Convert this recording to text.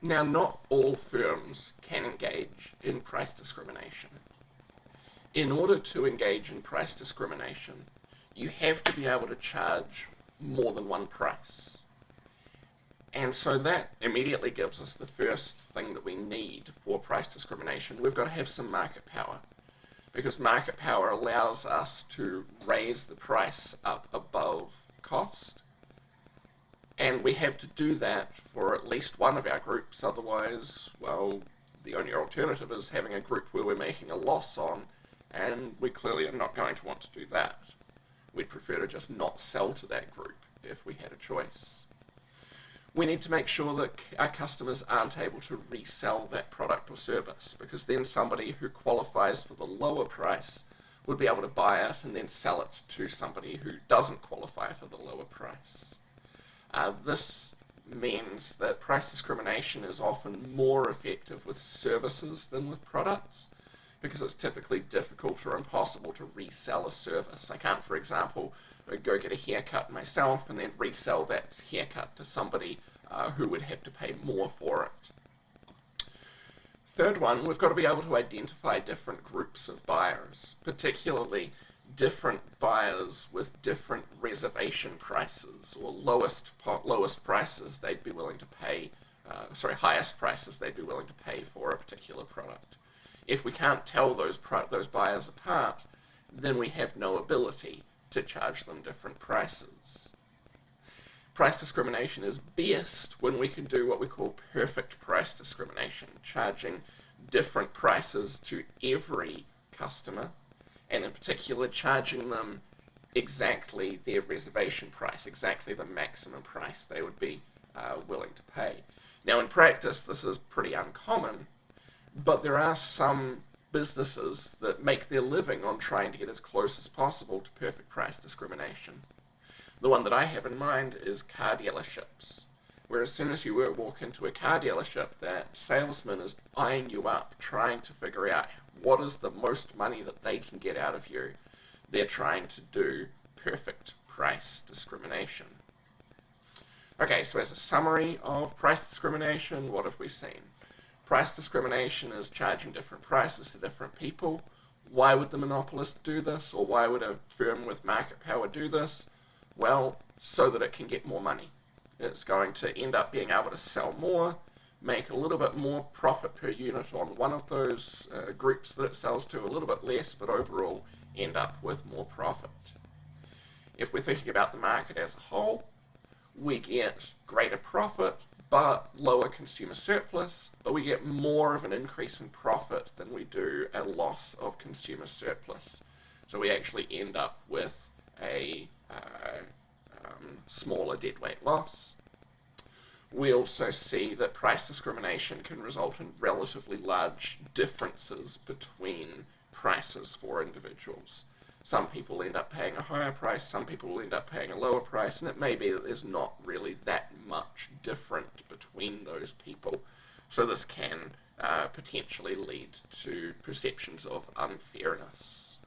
Now, not all firms can engage in price discrimination. In order to engage in price discrimination, you have to be able to charge more than one price. And so that immediately gives us the first thing that we need for price discrimination. We've got to have some market power, because market power allows us to raise the price up above cost. And we have to do that for at least one of our groups, otherwise, well, the only alternative is having a group where we're making a loss on, and we clearly are not going to want to do that. We'd prefer to just not sell to that group if we had a choice. We need to make sure that our customers aren't able to resell that product or service, because then somebody who qualifies for the lower price would be able to buy it and then sell it to somebody who doesn't qualify for the lower price. This means that price discrimination is often more effective with services than with products, because it's typically difficult or impossible to resell a service. I can't, for example, go get a haircut myself and then resell that haircut to somebody who would have to pay more for it. Third one, we've got to be able to identify different groups of buyers, particularly different buyers with different reservation prices, or lowest prices they'd be willing to pay, highest prices they'd be willing to pay for a particular product. If we can't tell those buyers apart, then we have no ability to charge them different prices. Price discrimination is best when we can do what we call perfect price discrimination, charging different prices to every customer, and in particular charging them exactly their reservation price, exactly the maximum price they would be willing to pay. Now, in practice, this is pretty uncommon, but there are some businesses that make their living on trying to get as close as possible to perfect price discrimination. The one that I have in mind is car dealerships, where as soon as you walk into a car dealership, that salesman is eyeing you up, trying to figure out what is the most money that they can get out of you. They're trying to do perfect price discrimination. Okay, so as a summary of price discrimination, what have we seen? Price discrimination is charging different prices to different people. Why would the monopolist do this, or why would a firm with market power do this? Well, so that it can get more money. It's going to end up being able to sell more, make a little bit more profit per unit on one of those groups that it sells to, a little bit less, but overall end up with more profit. If we're thinking about the market as a whole, we get greater profit, but lower consumer surplus, but we get more of an increase in profit than we do a loss of consumer surplus. So we actually end up with a smaller deadweight loss. We also see that price discrimination can result in relatively large differences between prices for individuals. Some people end up paying a higher price, some people will end up paying a lower price, and it may be that there's not really that much different between those people. So this can potentially lead to perceptions of unfairness.